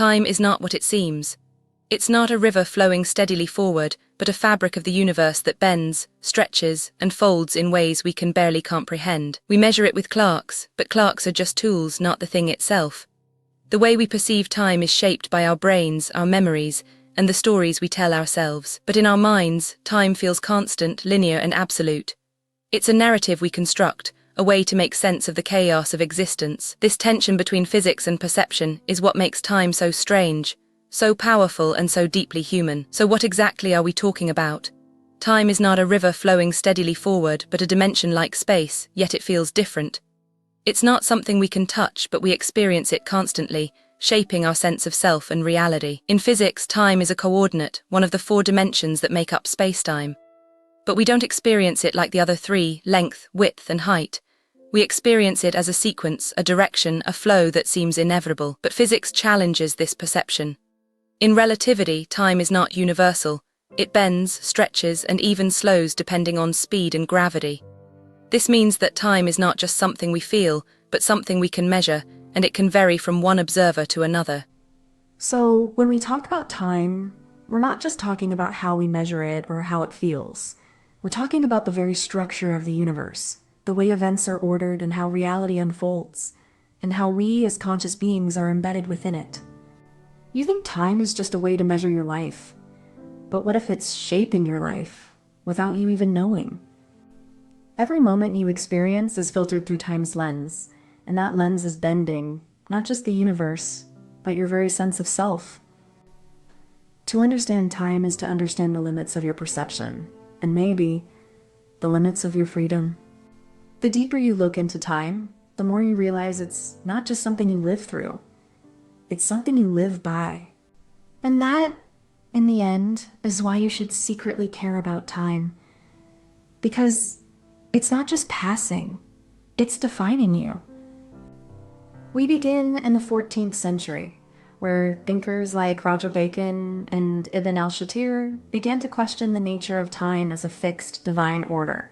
Time is not what it seems. It's not a river flowing steadily forward, but a fabric of the universe that bends, stretches, and folds in ways we can barely comprehend. We measure it with clocks, but clocks are just tools, not the thing itself. The way we perceive time is shaped by our brains, our memories, and the stories we tell ourselves. But in our minds, time feels constant, linear, and absolute. It's a narrative we construct, a way to make sense of the chaos of existence. This tension between physics and perception is what makes time so strange, so powerful, and so deeply human. So what exactly are we talking about? Time is not a river flowing steadily forward, but a dimension like space, yet it feels different. It's not something we can touch, but we experience it constantly, shaping our sense of self and reality. In physics, time is a coordinate, one of the 4 dimensions that make up space-time. But we don't experience it like the other 3, length, width, and height. We experience it as a sequence, a direction, a flow that seems inevitable. But physics challenges this perception. In relativity, time is not universal. It bends, stretches, and even slows depending on speed and gravity. This means that time is not just something we feel, but something we can measure, and it can vary from one observer to another. So when we talk about time, we're not just talking about how we measure it or how it feels. We're talking about the very structure of the universe, the way events are ordered and how reality unfolds, and how we as conscious beings are embedded within it. You think time is just a way to measure your life, but what if it's shaping your life without you even knowing? Every moment you experience is filtered through time's lens, and that lens is bending, not just the universe, but your very sense of self. To understand time is to understand the limits of your perception, and maybe the limits of your freedom. The deeper you look into time, the more you realize it's not just something you live through, it's something you live by. And that, in the end, is why you should secretly care about time. Because it's not just passing, it's defining you. We begin in the 14th century, where thinkers like Roger Bacon and Ibn al-Shatir began to question the nature of time as a fixed divine order.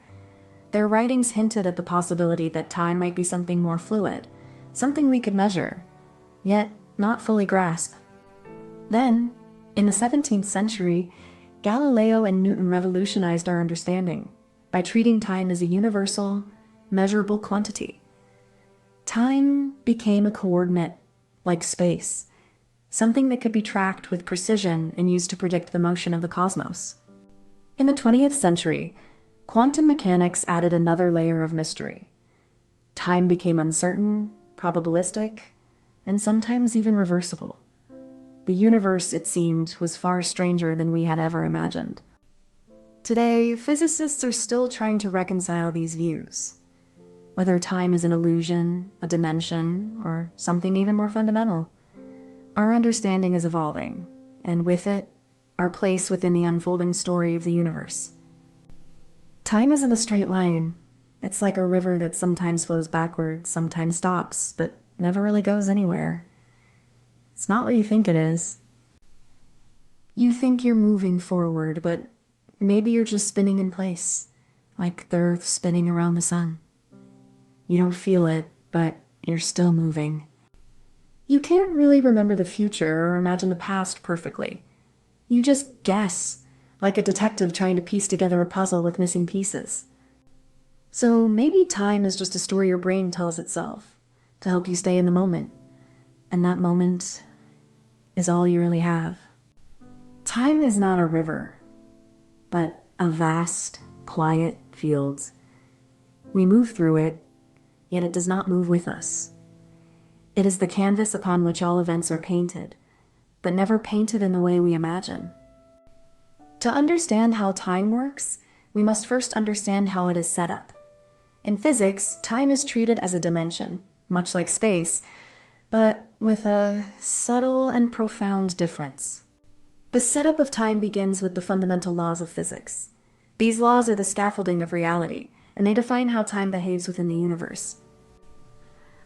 Their writings hinted at the possibility that time might be something more fluid, something we could measure, yet not fully grasp. Then, in the 17th century, Galileo and Newton revolutionized our understanding by treating time as a universal, measurable quantity. Time became a coordinate, like space, something that could be tracked with precision and used to predict the motion of the cosmos. In the 20th century, quantum mechanics added another layer of mystery. Time became uncertain, probabilistic, and sometimes even reversible. The universe, it seemed, was far stranger than we had ever imagined. Today, physicists are still trying to reconcile these views. Whether time is an illusion, a dimension, or something even more fundamental. Our understanding is evolving, and with it, our place within the unfolding story of the universe. Time isn't a straight line. It's like a river that sometimes flows backwards, sometimes stops, but never really goes anywhere. It's not what you think it is. You think you're moving forward, but maybe you're just spinning in place, like the Earth spinning around the sun. You don't feel it, but you're still moving. You can't really remember the future or imagine the past perfectly. You just guess, like a detective trying to piece together a puzzle with missing pieces. So maybe time is just a story your brain tells itself to help you stay in the moment. And that moment is all you really have. Time is not a river, but a vast, quiet field. We move through it, yet it does not move with us. It is the canvas upon which all events are painted, but never painted in the way we imagine. To understand how time works, we must first understand how it is set up. In physics, time is treated as a dimension, much like space, but with a subtle and profound difference. The setup of time begins with the fundamental laws of physics. These laws are the scaffolding of reality, and they define how time behaves within the universe.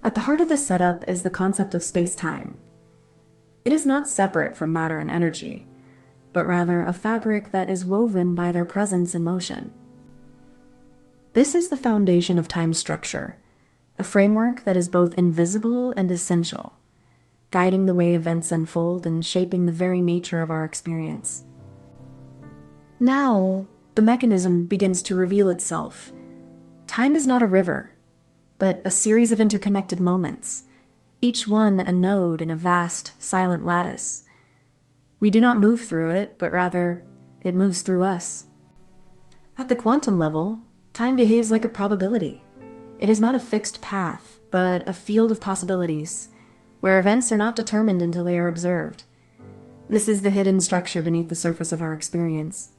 At the heart of this setup is the concept of space-time. It is not separate from matter and energy, but rather a fabric that is woven by their presence in motion. This is the foundation of time structure, a framework that is both invisible and essential. guiding the way events unfold and shaping the very nature of our experience. Now, the mechanism begins to reveal itself. Time is not a river, but a series of interconnected moments, each one a node in a vast, silent lattice. We do not move through it, but rather, it moves through us. At the quantum level, time behaves like a probability. It is not a fixed path, but a field of possibilities, where events are not determined until they are observed. This is the hidden structure beneath the surface of our experience.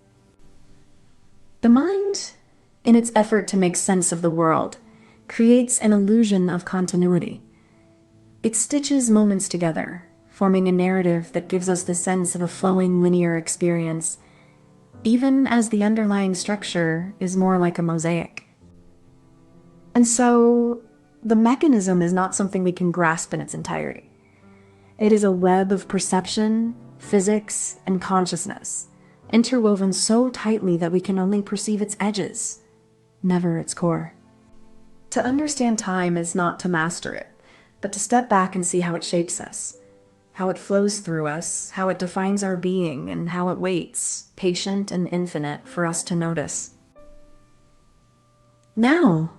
The mind, in its effort to make sense of the world, creates an illusion of continuity. It stitches moments together, forming a narrative that gives us the sense of a flowing linear experience, even as the underlying structure is more like a mosaic. And so, the mechanism is not something we can grasp in its entirety. It is a web of perception, physics, and consciousness, interwoven so tightly that we can only perceive its edges, never its core. To understand time is not to master it, but to step back and see how it shapes us, how it flows through us, how it defines our being, and how it waits, patient and infinite, for us to notice. Now,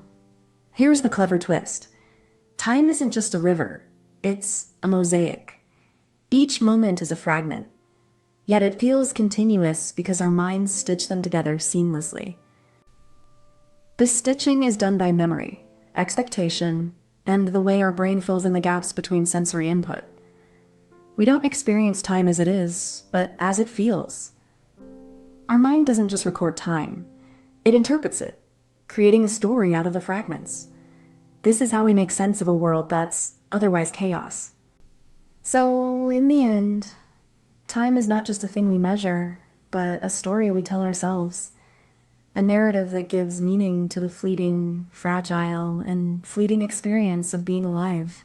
here's the clever twist. Time isn't just a river, it's a mosaic. Each moment is a fragment, yet it feels continuous because our minds stitch them together seamlessly. This stitching is done by memory, expectation, and the way our brain fills in the gaps between sensory input. We don't experience time as it is, but as it feels. Our mind doesn't just record time, it interprets it, creating a story out of the fragments. This is how we make sense of a world that's otherwise chaos. So, in the end, time is not just a thing we measure, but a story we tell ourselves. A narrative that gives meaning to the fleeting, fragile, and fleeting experience of being alive.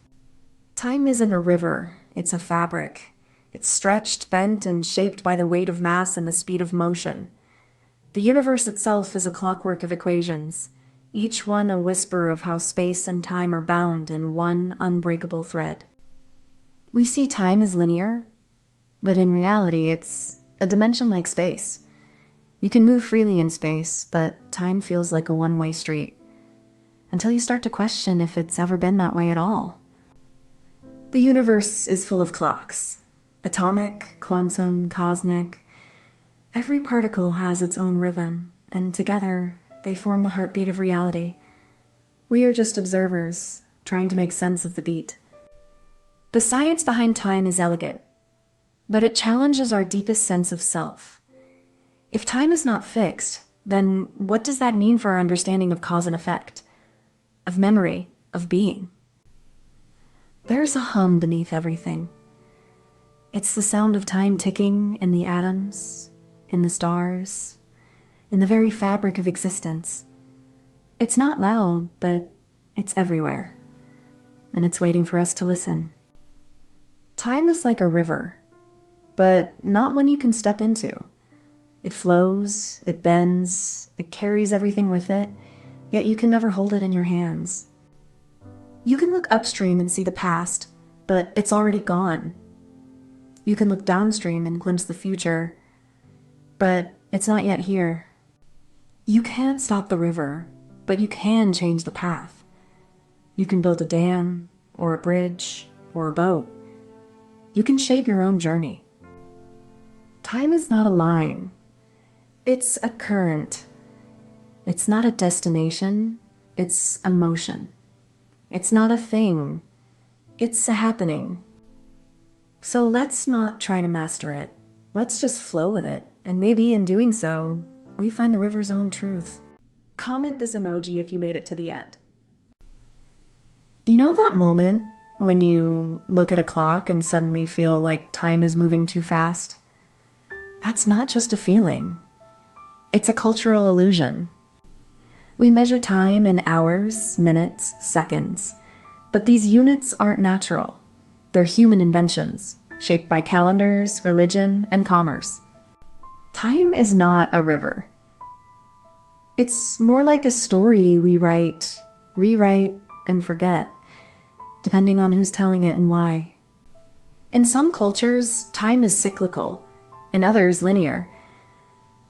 Time isn't a river, it's a fabric. It's stretched, bent, and shaped by the weight of mass and the speed of motion. The universe itself is a clockwork of equations, each one a whisper of how space and time are bound in one unbreakable thread. We see time as linear, but in reality it's a dimension like space. You can move freely in space, but time feels like a one-way street, until you start to question if it's ever been that way at all. The universe is full of clocks. Atomic, quantum, cosmic. Every particle has its own rhythm, and together they form the heartbeat of reality. We are just observers, trying to make sense of the beat. The science behind time is elegant, but it challenges our deepest sense of self. If time is not fixed, then what does that mean for our understanding of cause and effect, of memory, of being? There's a hum beneath everything. It's the sound of time ticking in the atoms, in the stars, in the very fabric of existence. It's not loud, but it's everywhere, and it's waiting for us to listen. Time is like a river, but not one you can step into. It flows, it bends, it carries everything with it, yet you can never hold it in your hands. You can look upstream and see the past, but it's already gone. You can look downstream and glimpse the future, but it's not yet here. You can't stop the river, but you can change the path. You can build a dam, or a bridge, or a boat. You can shape your own journey. Time is not a line. It's a current. It's not a destination. It's a motion. It's not a thing. It's a happening. So let's not try to master it. Let's just flow with it. And maybe in doing so, we find the river's own truth. Comment this emoji if you made it to the end. Do you know that moment when you look at a clock and suddenly feel like time is moving too fast? That's not just a feeling. It's a cultural illusion. We measure time in hours, minutes, seconds. But these units aren't natural. They're human inventions, shaped by calendars, religion, and commerce. Time is not a river. It's more like a story we write, rewrite, and forget, depending on who's telling it and why. In some cultures, time is cyclical, in others linear.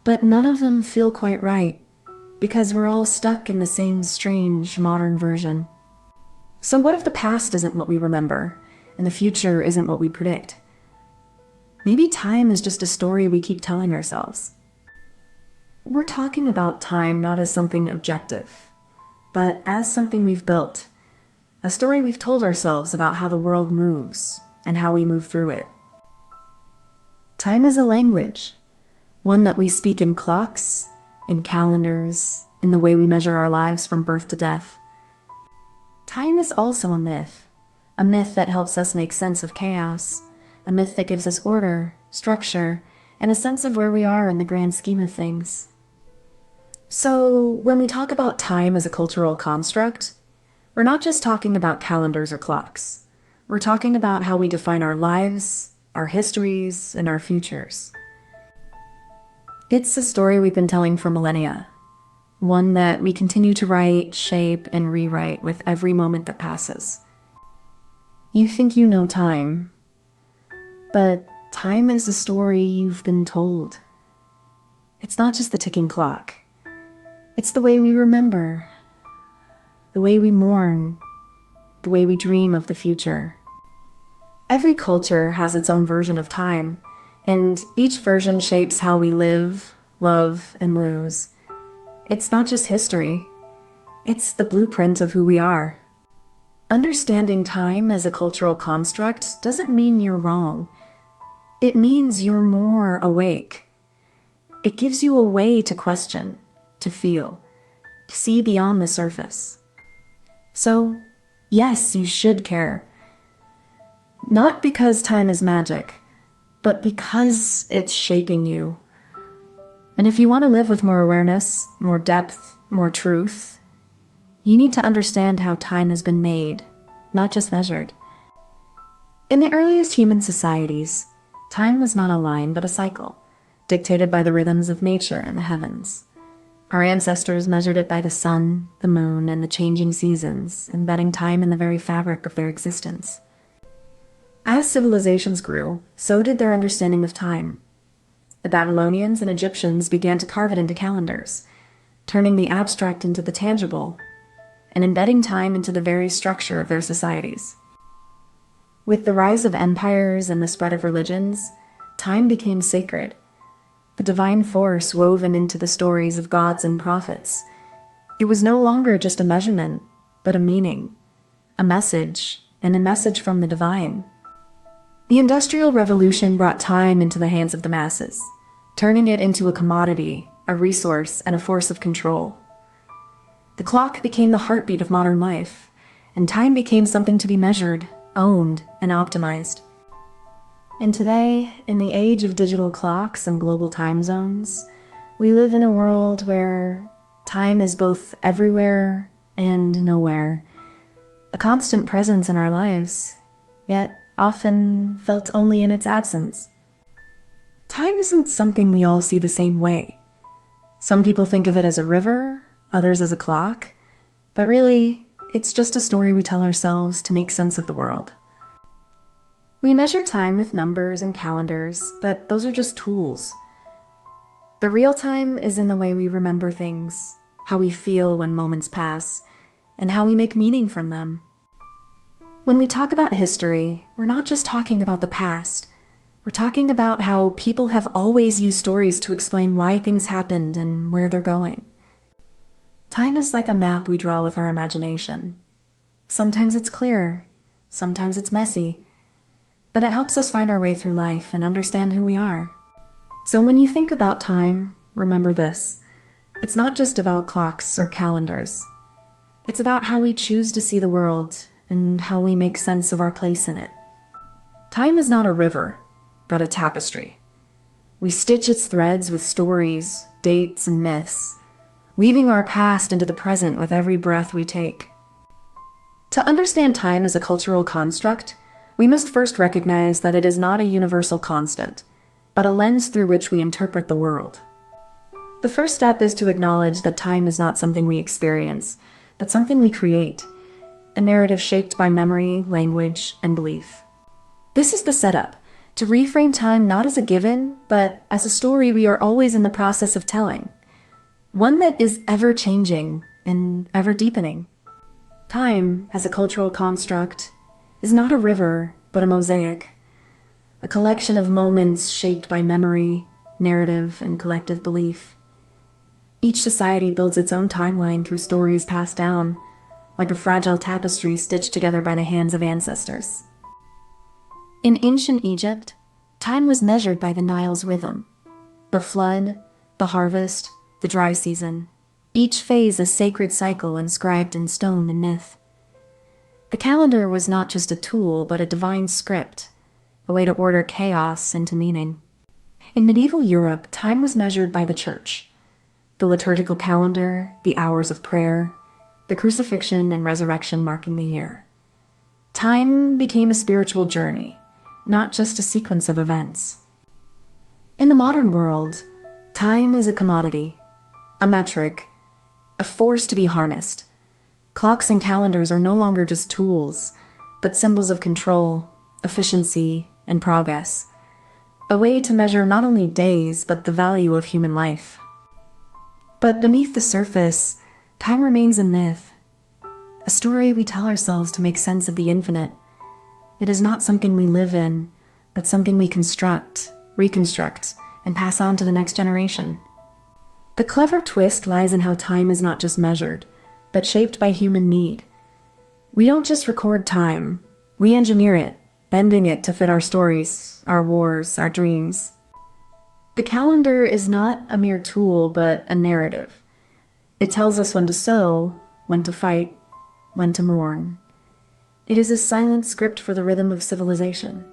But none of them feel quite right, because we're all stuck in the same strange modern version. So what if the past isn't what we remember, and the future isn't what we predict? Maybe time is just a story we keep telling ourselves. We're talking about time not as something objective, but as something we've built, a story we've told ourselves about how the world moves and how we move through it. Time is a language, one that we speak in clocks, in calendars, in the way we measure our lives from birth to death. Time is also a myth that helps us make sense of chaos, a myth that gives us order, structure, and a sense of where we are in the grand scheme of things. So, when we talk about time as a cultural construct, we're not just talking about calendars or clocks. We're talking about how we define our lives, our histories, and our futures. It's a story we've been telling for millennia, one that we continue to write, shape, and rewrite with every moment that passes. You think you know time, but time is a story you've been told. It's not just the ticking clock. It's the way we remember, the way we mourn, the way we dream of the future. Every culture has its own version of time, and each version shapes how we live, love, and lose. It's not just history. It's the blueprint of who we are. Understanding time as a cultural construct doesn't mean you're wrong. It means you're more awake. It gives you a way to question, to feel, to see beyond the surface. So, yes, you should care. Not because time is magic, but because it's shaping you. And if you want to live with more awareness, more depth, more truth, you need to understand how time has been made, not just measured. In the earliest human societies, time was not a line but a cycle, dictated by the rhythms of nature and the heavens. Our ancestors measured it by the sun, the moon, and the changing seasons, embedding time in the very fabric of their existence. As civilizations grew, so did their understanding of time. The Babylonians and Egyptians began to carve it into calendars, turning the abstract into the tangible, and embedding time into the very structure of their societies. With the rise of empires and the spread of religions, time became sacred, a divine force woven into the stories of gods and prophets. It was no longer just a measurement, but a meaning, a message, and a message from the divine. The Industrial Revolution brought time into the hands of the masses, turning it into a commodity, a resource, and a force of control. The clock became the heartbeat of modern life, and time became something to be measured, owned, and optimized. And today, in the age of digital clocks and global time zones, we live in a world where time is both everywhere and nowhere, a constant presence in our lives, yet often felt only in its absence. Time isn't something we all see the same way. Some people think of it as a river, others as a clock, but really, it's just a story we tell ourselves to make sense of the world. We measure time with numbers and calendars, but those are just tools. The real time is in the way we remember things, how we feel when moments pass, and how we make meaning from them. When we talk about history, we're not just talking about the past. We're talking about how people have always used stories to explain why things happened and where they're going. Time is like a map we draw with our imagination. Sometimes it's clear, sometimes it's messy, but it helps us find our way through life and understand who we are. So when you think about time, remember this. It's not just about clocks or calendars. It's about how we choose to see the world and how we make sense of our place in it. Time is not a river, but a tapestry. We stitch its threads with stories, dates, and myths, weaving our past into the present with every breath we take. To understand time as a cultural construct, we must first recognize that it is not a universal constant, but a lens through which we interpret the world. The first step is to acknowledge that time is not something we experience, but something we create, a narrative shaped by memory, language, and belief. This is the setup, to reframe time not as a given, but as a story we are always in the process of telling. One that is ever-changing and ever-deepening. Time, as a cultural construct, is not a river, but a mosaic. A collection of moments shaped by memory, narrative, and collective belief. Each society builds its own timeline through stories passed down, like a fragile tapestry stitched together by the hands of ancestors. In ancient Egypt, time was measured by the Nile's rhythm. The flood, the harvest, the dry season, each phase a sacred cycle inscribed in stone and myth. The calendar was not just a tool, but a divine script, a way to order chaos into meaning. In medieval Europe, time was measured by the church. The liturgical calendar, the hours of prayer, the crucifixion and resurrection marking the year. Time became a spiritual journey, not just a sequence of events. In the modern world, time is a commodity, a metric, a force to be harnessed. Clocks and calendars are no longer just tools, but symbols of control, efficiency, and progress. A way to measure not only days, but the value of human life. But beneath the surface, time remains a myth, a story we tell ourselves to make sense of the infinite. It is not something we live in, but something we construct, reconstruct, and pass on to the next generation. The clever twist lies in how time is not just measured, but shaped by human need. We don't just record time, we engineer it, bending it to fit our stories, our wars, our dreams. The calendar is not a mere tool, but a narrative. It tells us when to sow, when to fight, when to mourn. It is a silent script for the rhythm of civilization.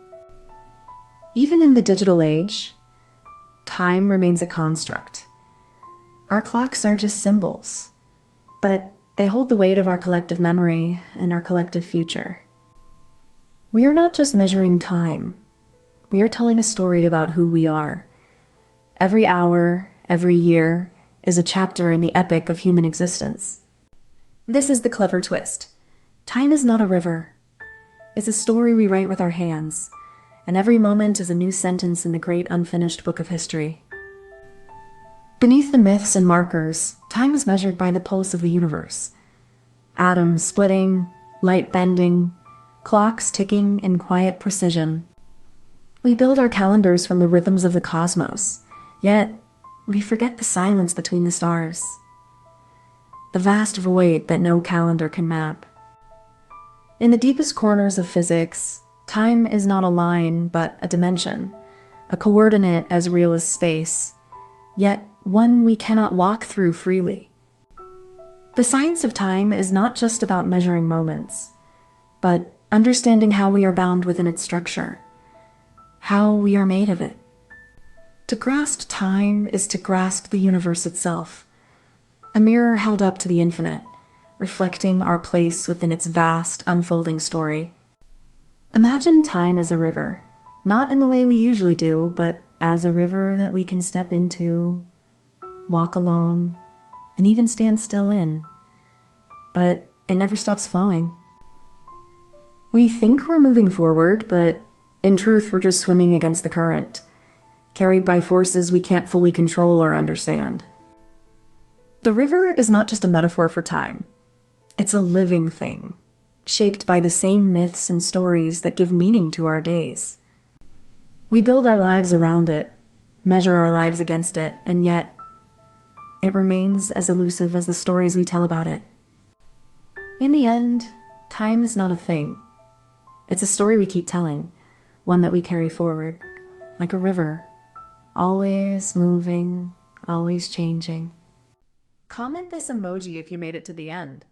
Even in the digital age, time remains a construct. Our clocks are just symbols, but they hold the weight of our collective memory and our collective future. We are not just measuring time. We are telling a story about who we are. Every hour, every year, is a chapter in the epic of human existence. This is the clever twist. Time is not a river. It's a story we write with our hands, and every moment is a new sentence in the great unfinished book of history. Beneath the myths and markers, time is measured by the pulse of the universe. Atoms splitting, light bending, clocks ticking in quiet precision. We build our calendars from the rhythms of the cosmos, yet we forget the silence between the stars. The vast void that no calendar can map. In the deepest corners of physics, time is not a line, but a dimension, a coordinate as real as space, yet one we cannot walk through freely. The science of time is not just about measuring moments, but understanding how we are bound within its structure, how we are made of it. To grasp time is to grasp the universe itself, a mirror held up to the infinite, reflecting our place within its vast, unfolding story. Imagine time as a river, not in the way we usually do, but as a river that we can step into, walk along, and even stand still in. But it never stops flowing. We think we're moving forward, but in truth we're just swimming against the current, carried by forces we can't fully control or understand. The river is not just a metaphor for time. It's a living thing, shaped by the same myths and stories that give meaning to our days. We build our lives around it, measure our lives against it, and yet it remains as elusive as the stories we tell about it. In the end, time is not a thing. It's a story we keep telling, one that we carry forward, like a river, always moving, always changing. Comment this emoji if you made it to the end.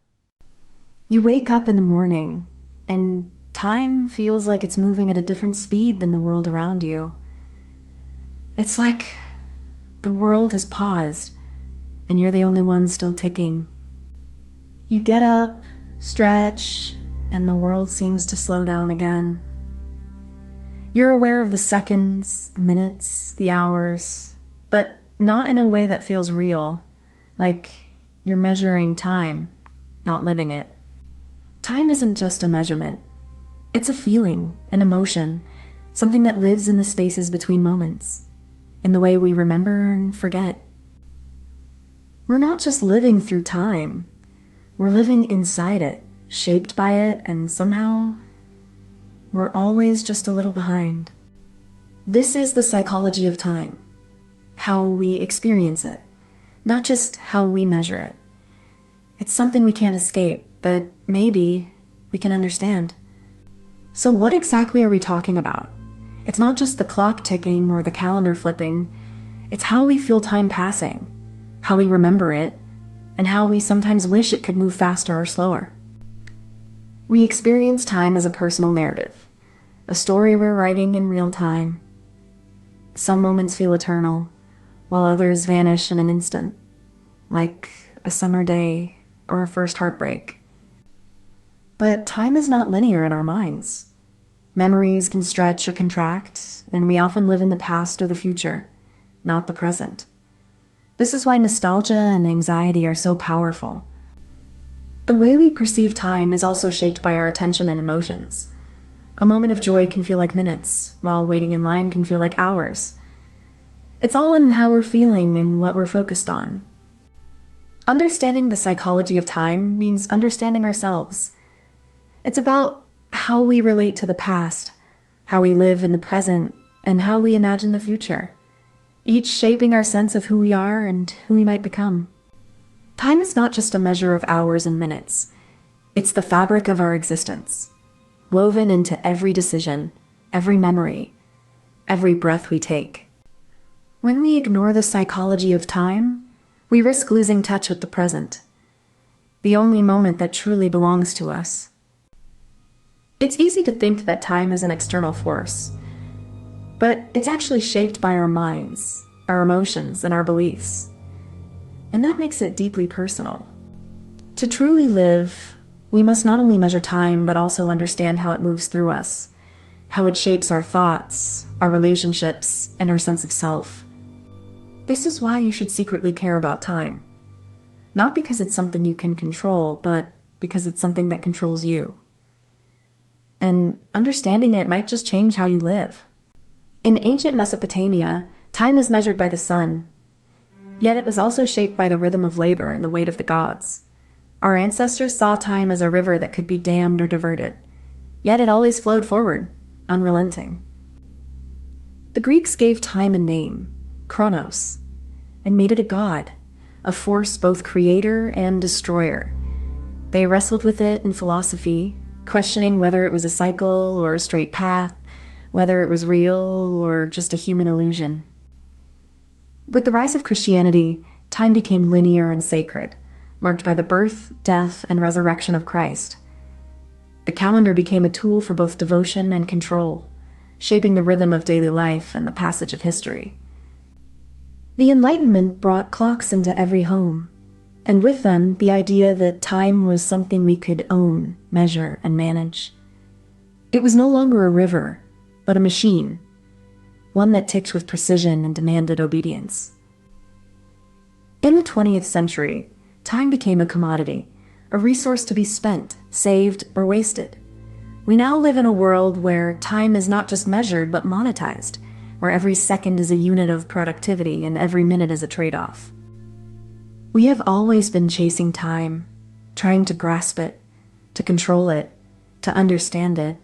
You wake up in the morning, and time feels like it's moving at a different speed than the world around you. It's like the world has paused, and you're the only one still ticking. You get up, stretch, and the world seems to slow down again. You're aware of the seconds, the minutes, the hours, but not in a way that feels real, like you're measuring time, not living it. Time isn't just a measurement. It's a feeling, an emotion, something that lives in the spaces between moments, in the way we remember and forget. We're not just living through time, we're living inside it, shaped by it, and somehow we're always just a little behind. This is the psychology of time, how we experience it, not just how we measure it. It's something we can't escape, but maybe we can understand. So what exactly are we talking about? It's not just the clock ticking or the calendar flipping. It's how we feel time passing, how we remember it, and how we sometimes wish it could move faster or slower. We experience time as a personal narrative, a story we're writing in real time. Some moments feel eternal, while others vanish in an instant, like a summer day or a first heartbreak. But time is not linear in our minds. Memories can stretch or contract, and we often live in the past or the future, not the present. This is why nostalgia and anxiety are so powerful. The way we perceive time is also shaped by our attention and emotions. A moment of joy can feel like minutes, while waiting in line can feel like hours. It's all in how we're feeling and what we're focused on. Understanding the psychology of time means understanding ourselves. It's about how we relate to the past, how we live in the present, and how we imagine the future, each shaping our sense of who we are and who we might become. Time is not just a measure of hours and minutes. It's the fabric of our existence, woven into every decision, every memory, every breath we take. When we ignore the psychology of time, we risk losing touch with the present, the only moment that truly belongs to us. It's easy to think that time is an external force, but it's actually shaped by our minds, our emotions, and our beliefs. And that makes it deeply personal. To truly live, we must not only measure time, but also understand how it moves through us, how it shapes our thoughts, our relationships, and our sense of self. This is why you should secretly care about time. Not because it's something you can control, but because it's something that controls you. And understanding it might just change how you live. In ancient Mesopotamia, time is measured by the sun. Yet it was also shaped by the rhythm of labor and the weight of the gods. Our ancestors saw time as a river that could be dammed or diverted. Yet it always flowed forward, unrelenting. The Greeks gave time a name, Chronos, and made it a god, a force both creator and destroyer. They wrestled with it in philosophy, questioning whether it was a cycle or a straight path, whether it was real or just a human illusion. With the rise of Christianity, time became linear and sacred, marked by the birth, death, and resurrection of Christ. The calendar became a tool for both devotion and control, shaping the rhythm of daily life and the passage of history. The Enlightenment brought clocks into every home, and with them, the idea that time was something we could own, measure, and manage. It was no longer a river, but a machine, one that ticked with precision and demanded obedience. In the 20th century, time became a commodity, a resource to be spent, saved, or wasted. We now live in a world where time is not just measured, but monetized, where every second is a unit of productivity and every minute is a trade-off. We have always been chasing time, trying to grasp it, to control it, to understand it.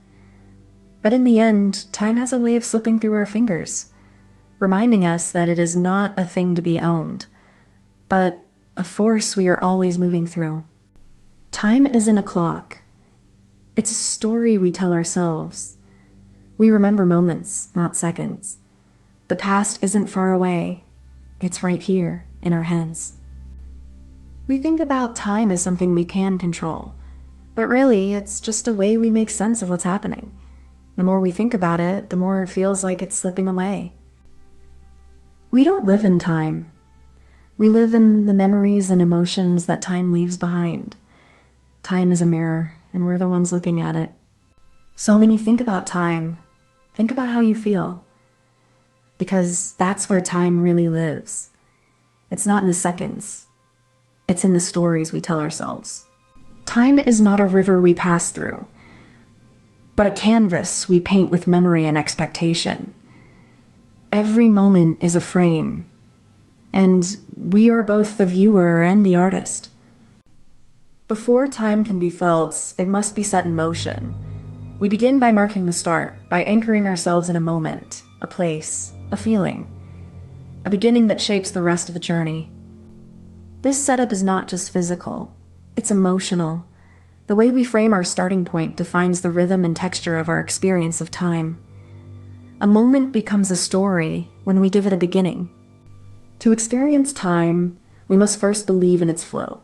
But in the end, time has a way of slipping through our fingers, reminding us that it is not a thing to be owned, but a force we are always moving through. Time isn't a clock. It's a story we tell ourselves. We remember moments, not seconds. The past isn't far away. It's right here, in our hands. We think about time as something we can control, but really, it's just a way we make sense of what's happening. The more we think about it, the more it feels like it's slipping away. We don't live in time. We live in the memories and emotions that time leaves behind. Time is a mirror, and we're the ones looking at it. So when you think about time, think about how you feel. Because that's where time really lives. It's not in the seconds. It's in the stories we tell ourselves. Time is not a river we pass through, but a canvas we paint with memory and expectation. Every moment is a frame, and we are both the viewer and the artist. Before time can be felt, it must be set in motion. We begin by marking the start, by anchoring ourselves in a moment, a place, a feeling, a beginning that shapes the rest of the journey. This setup is not just physical, it's emotional. The way we frame our starting point defines the rhythm and texture of our experience of time. A moment becomes a story when we give it a beginning. To experience time, we must first believe in its flow.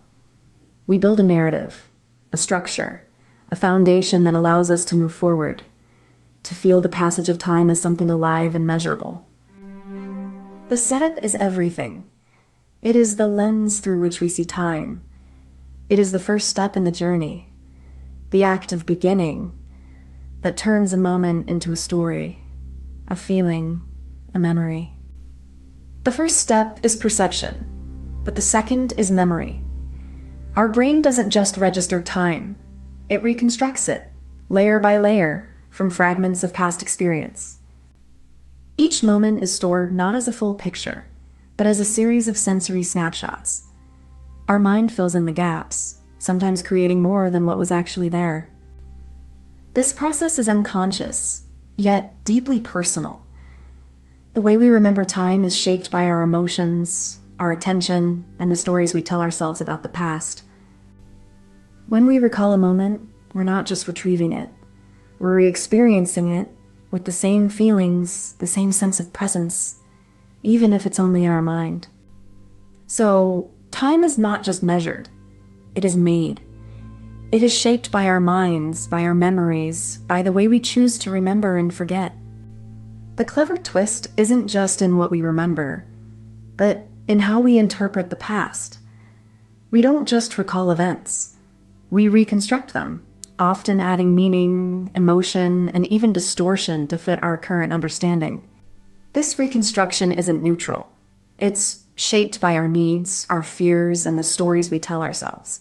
We build a narrative, a structure, a foundation that allows us to move forward, to feel the passage of time as something alive and measurable. The setup is everything. It is the lens through which we see time. It is the first step in the journey, the act of beginning that turns a moment into a story, a feeling, a memory. The first step is perception, but the second is memory. Our brain doesn't just register time, it reconstructs it, layer by layer, from fragments of past experience. Each moment is stored not as a full picture, but as a series of sensory snapshots. Our mind fills in the gaps, sometimes creating more than what was actually there. This process is unconscious, yet deeply personal. The way we remember time is shaped by our emotions, our attention, and the stories we tell ourselves about the past. When we recall a moment, we're not just retrieving it. We're re-experiencing it with the same feelings, the same sense of presence, even if it's only in our mind. So, time is not just measured, it is made. It is shaped by our minds, by our memories, by the way we choose to remember and forget. The clever twist isn't just in what we remember, but in how we interpret the past. We don't just recall events, we reconstruct them, often adding meaning, emotion, and even distortion to fit our current understanding. This reconstruction isn't neutral. It's shaped by our needs, our fears, and the stories we tell ourselves.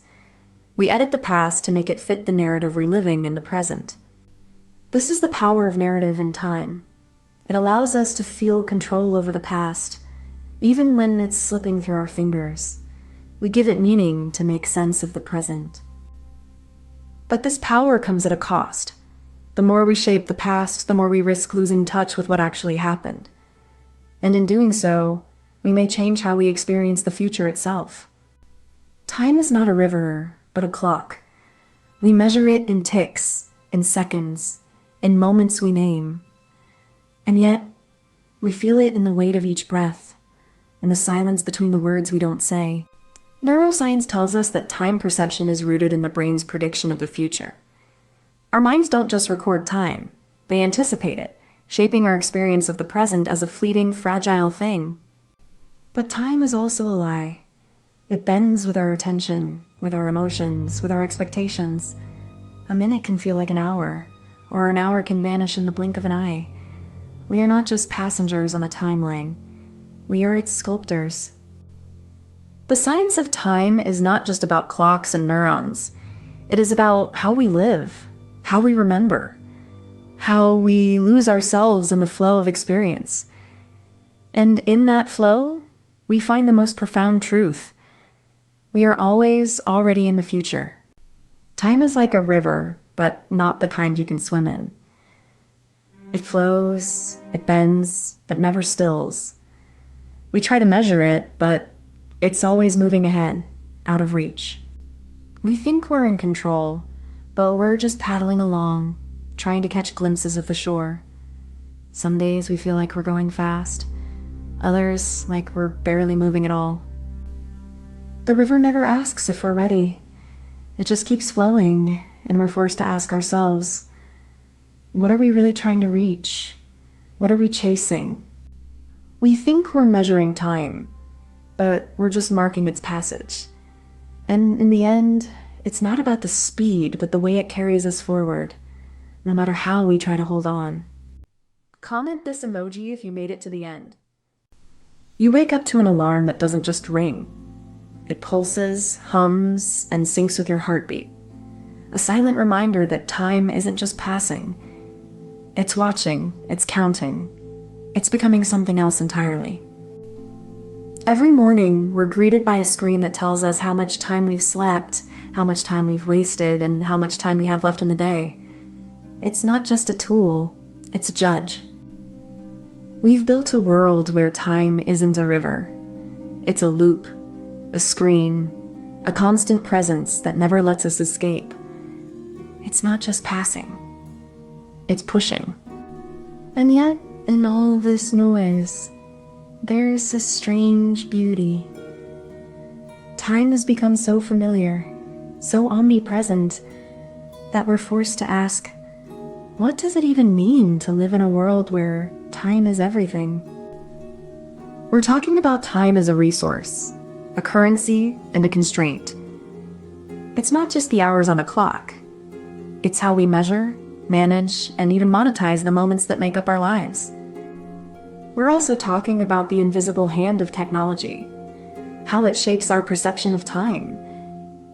We edit the past to make it fit the narrative we're living in the present. This is the power of narrative in time. It allows us to feel control over the past, even when it's slipping through our fingers. We give it meaning to make sense of the present. But this power comes at a cost. The more we shape the past, the more we risk losing touch with what actually happened. And in doing so, we may change how we experience the future itself. Time is not a river, but a clock. We measure it in ticks, in seconds, in moments we name. And yet, we feel it in the weight of each breath, in the silence between the words we don't say. Neuroscience tells us that time perception is rooted in the brain's prediction of the future. Our minds don't just record time, they anticipate it, shaping our experience of the present as a fleeting, fragile thing. But time is also a lie. It bends with our attention, with our emotions, with our expectations. A minute can feel like an hour, or an hour can vanish in the blink of an eye. We are not just passengers on a timeline. We are its sculptors. The science of time is not just about clocks and neurons. It is about how we live, how we remember, how we lose ourselves in the flow of experience. And in that flow, we find the most profound truth. We are always already in the future. Time is like a river, but not the kind you can swim in. It flows, it bends, but never stills. We try to measure it, but it's always moving ahead, out of reach. We think we're in control, but we're just paddling along, trying to catch glimpses of the shore. Some days we feel like we're going fast, others like we're barely moving at all. The river never asks if we're ready. It just keeps flowing, and we're forced to ask ourselves, what are we really trying to reach? What are we chasing? We think we're measuring time, but we're just marking its passage. And in the end, it's not about the speed, but the way it carries us forward, no matter how we try to hold on. Comment this emoji if you made it to the end. You wake up to an alarm that doesn't just ring. It pulses, hums, and syncs with your heartbeat. a silent reminder that time isn't just passing. It's watching, it's counting, it's becoming something else entirely. Every morning, we're greeted by a screen that tells us how much time we've slept, how much time we've wasted, and how much time we have left in the day. It's not just a tool, it's a judge. We've built a world where time isn't a river. It's a loop, a screen, a constant presence that never lets us escape. It's not just passing, it's pushing. And yet, in all this noise, there's a strange beauty. Time has become so familiar, so omnipresent, that we're forced to ask, what does it even mean to live in a world where time is everything? We're talking about time as a resource, a currency, and a constraint. It's not just the hours on a clock. It's how we measure, manage, and even monetize the moments that make up our lives. We're also talking about the invisible hand of technology, how it shapes our perception of time.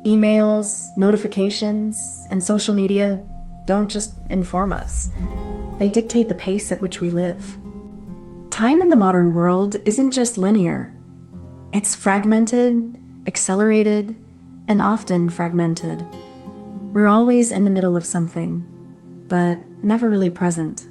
Emails, notifications, and social media don't just inform us. They dictate the pace at which we live. Time in the modern world isn't just linear. It's fragmented, accelerated, and often fragmented. We're always in the middle of something, but never really present.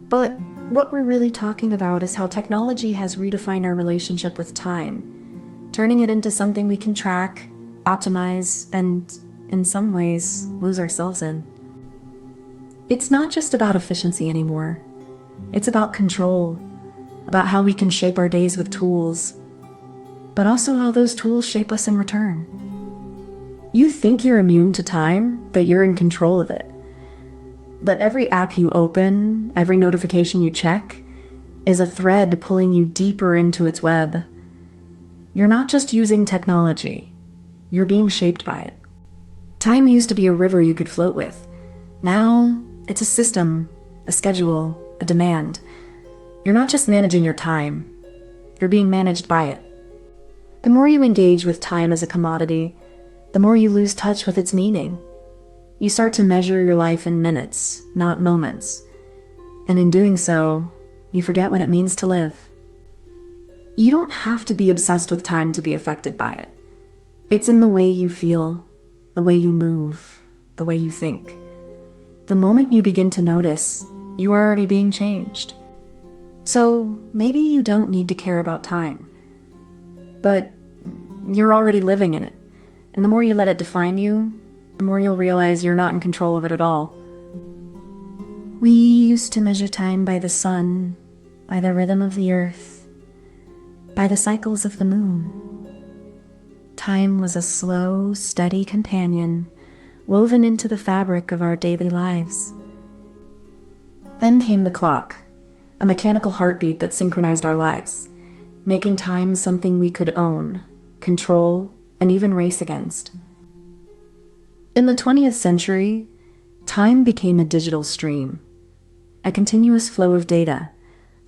But what we're really talking about is how technology has redefined our relationship with time, turning it into something we can track, optimize, and, in some ways, lose ourselves in. It's not just about efficiency anymore. It's about control, about how we can shape our days with tools, but also how those tools shape us in return. You think you're immune to time, but you're in control of it. But every app you open, every notification you check, is a thread pulling you deeper into its web. You're not just using technology, you're being shaped by it. Time used to be a river you could float with. Now, it's a system, a schedule, a demand. You're not just managing your time, you're being managed by it. The more you engage with time as a commodity, the more you lose touch with its meaning. You start to measure your life in minutes, not moments. And in doing so, you forget what it means to live. You don't have to be obsessed with time to be affected by it. It's in the way you feel, the way you move, the way you think. The moment you begin to notice, you are already being changed. So maybe you don't need to care about time, but you're already living in it. And the more you let it define you, the more you'll realize you're not in control of it at all. We used to measure time by the sun, by the rhythm of the earth, by the cycles of the moon. Time was a slow, steady companion woven into the fabric of our daily lives. Then came the clock, a mechanical heartbeat that synchronized our lives, making time something we could own, control, and even race against. In the 20th century, time became a digital stream, a continuous flow of data,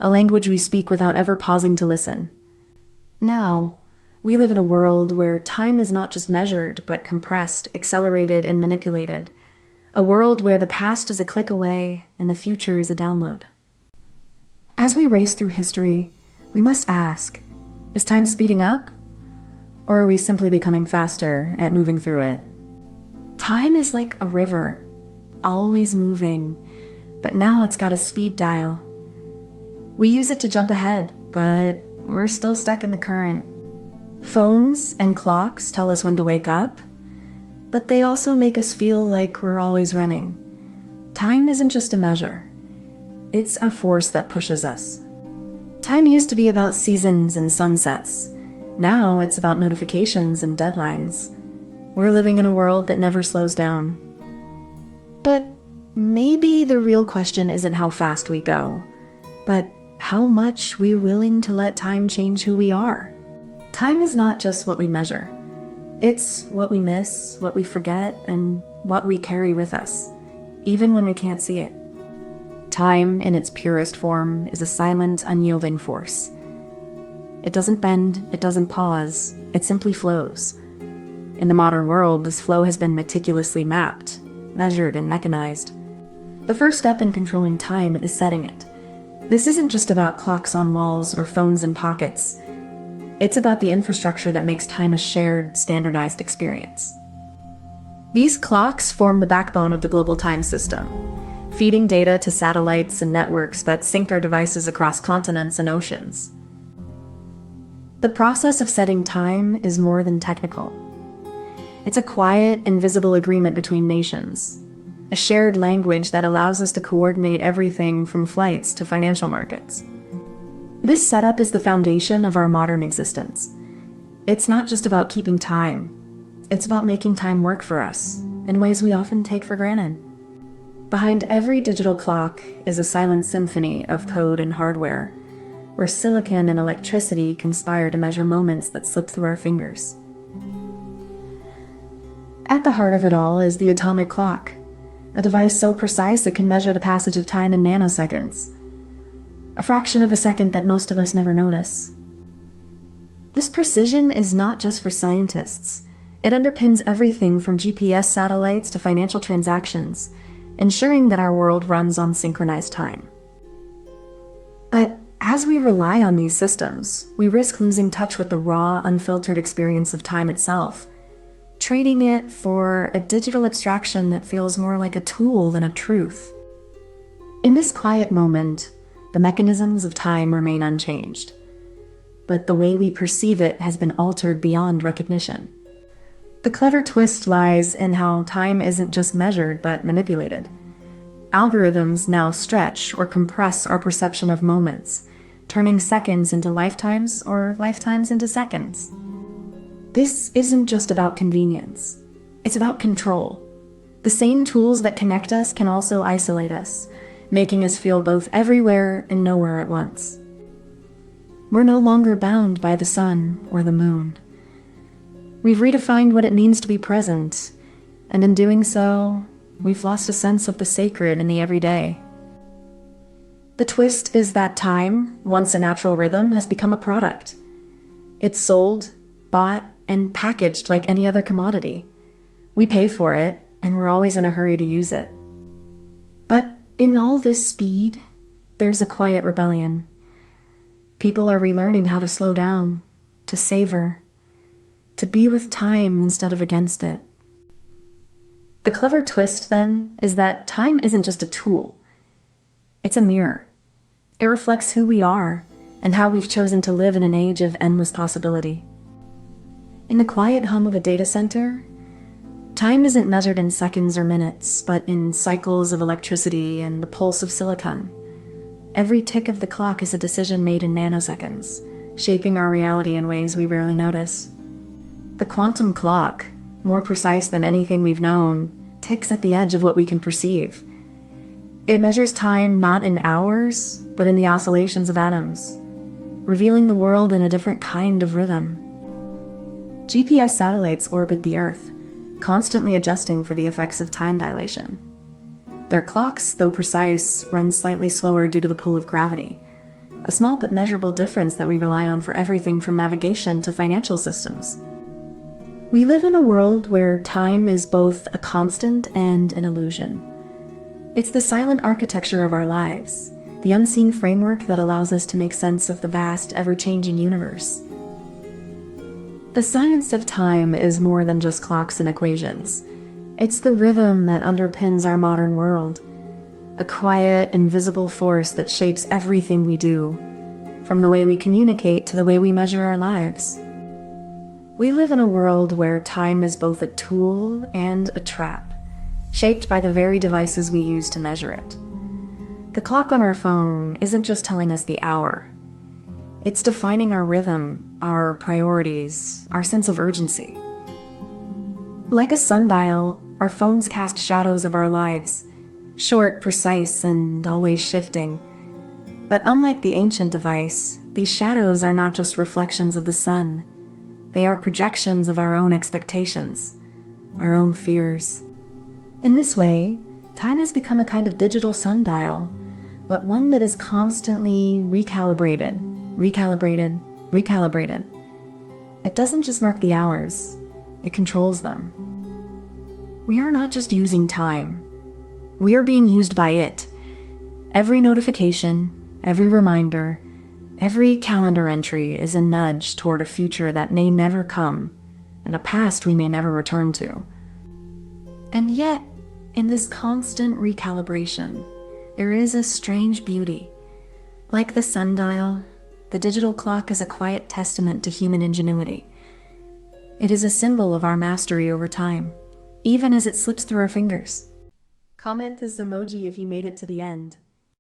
a language we speak without ever pausing to listen. Now, we live in a world where time is not just measured, but compressed, accelerated, and manipulated. A world where the past is a click away and the future is a download. As we race through history, we must ask, is time speeding up? Or are we simply becoming faster at moving through it? Time is like a river, always moving, but now it's got a speed dial. We use it to jump ahead, but we're still stuck in the current. Phones and clocks tell us when to wake up, but they also make us feel like we're always running. Time isn't just a measure. It's a force that pushes us. Time used to be about seasons and sunsets. Now it's about notifications and deadlines. We're living in a world that never slows down. But maybe the real question isn't how fast we go, but how much we're willing to let time change who we are. Time is not just what we measure. It's what we miss, what we forget, and what we carry with us, even when we can't see it. Time, in its purest form, is a silent, unyielding force. It doesn't bend, it doesn't pause, it simply flows. In the modern world, this flow has been meticulously mapped, measured, and mechanized. The first step in controlling time is setting it. This isn't just about clocks on walls or phones in pockets. It's about the infrastructure that makes time a shared, standardized experience. These clocks form the backbone of the global time system, feeding data to satellites and networks that sync our devices across continents and oceans. The process of setting time is more than technical. It's a quiet, invisible agreement between nations, a shared language that allows us to coordinate everything from flights to financial markets. This setup is the foundation of our modern existence. It's not just about keeping time. It's about making time work for us in ways we often take for granted. Behind every digital clock is a silent symphony of code and hardware, where silicon and electricity conspire to measure moments that slip through our fingers. At the heart of it all is the atomic clock, a device so precise it can measure the passage of time in nanoseconds, a fraction of a second that most of us never notice. This precision is not just for scientists. It underpins everything from GPS satellites to financial transactions, ensuring that our world runs on synchronized time. But as we rely on these systems, we risk losing touch with the raw, unfiltered experience of time itself, trading it for a digital abstraction that feels more like a tool than a truth. In this quiet moment, the mechanisms of time remain unchanged, but the way we perceive it has been altered beyond recognition. The clever twist lies in how time isn't just measured but manipulated. Algorithms now stretch or compress our perception of moments, turning seconds into lifetimes or lifetimes into seconds. This isn't just about convenience. It's about control. The same tools that connect us can also isolate us, making us feel both everywhere and nowhere at once. We're no longer bound by the sun or the moon. We've redefined what it means to be present, and in doing so, we've lost a sense of the sacred in the everyday. The twist is that time, once a natural rhythm, has become a product. It's sold, bought, and packaged like any other commodity. We pay for it, and we're always in a hurry to use it. But in all this speed, there's a quiet rebellion. People are relearning how to slow down, to savor, to be with time instead of against it. The clever twist, then, is that time isn't just a tool. It's a mirror. It reflects who we are and how we've chosen to live in an age of endless possibility. In the quiet hum of a data center, time isn't measured in seconds or minutes, but in cycles of electricity and the pulse of silicon. Every tick of the clock is a decision made in nanoseconds, shaping our reality in ways we rarely notice. The quantum clock, more precise than anything we've known, ticks at the edge of what we can perceive. It measures time not in hours, but in the oscillations of atoms, revealing the world in a different kind of rhythm. GPS satellites orbit the Earth, constantly adjusting for the effects of time dilation. Their clocks, though precise, run slightly slower due to the pull of gravity, a small but measurable difference that we rely on for everything from navigation to financial systems. We live in a world where time is both a constant and an illusion. It's the silent architecture of our lives, the unseen framework that allows us to make sense of the vast, ever-changing universe. The science of time is more than just clocks and equations. It's the rhythm that underpins our modern world, a quiet, invisible force that shapes everything we do, from the way we communicate to the way we measure our lives. We live in a world where time is both a tool and a trap, shaped by the very devices we use to measure it. The clock on our phone isn't just telling us the hour. It's defining our rhythm, our priorities, our sense of urgency. Like a sundial, our phones cast shadows of our lives, short, precise, and always shifting. But unlike the ancient device, these shadows are not just reflections of the sun. They are projections of our own expectations, our own fears. In this way, time has become a kind of digital sundial, but one that is constantly recalibrated. It doesn't just mark the hours. It controls them. We are not just using time. We are being used by it. Every notification, every reminder, every calendar entry is a nudge toward a future that may never come, and a past we may never return to. And yet, in this constant recalibration, there is a strange beauty. Like the sundial, the digital clock is a quiet testament to human ingenuity. It is a symbol of our mastery over time, even as it slips through our fingers. Comment this emoji if you made it to the end.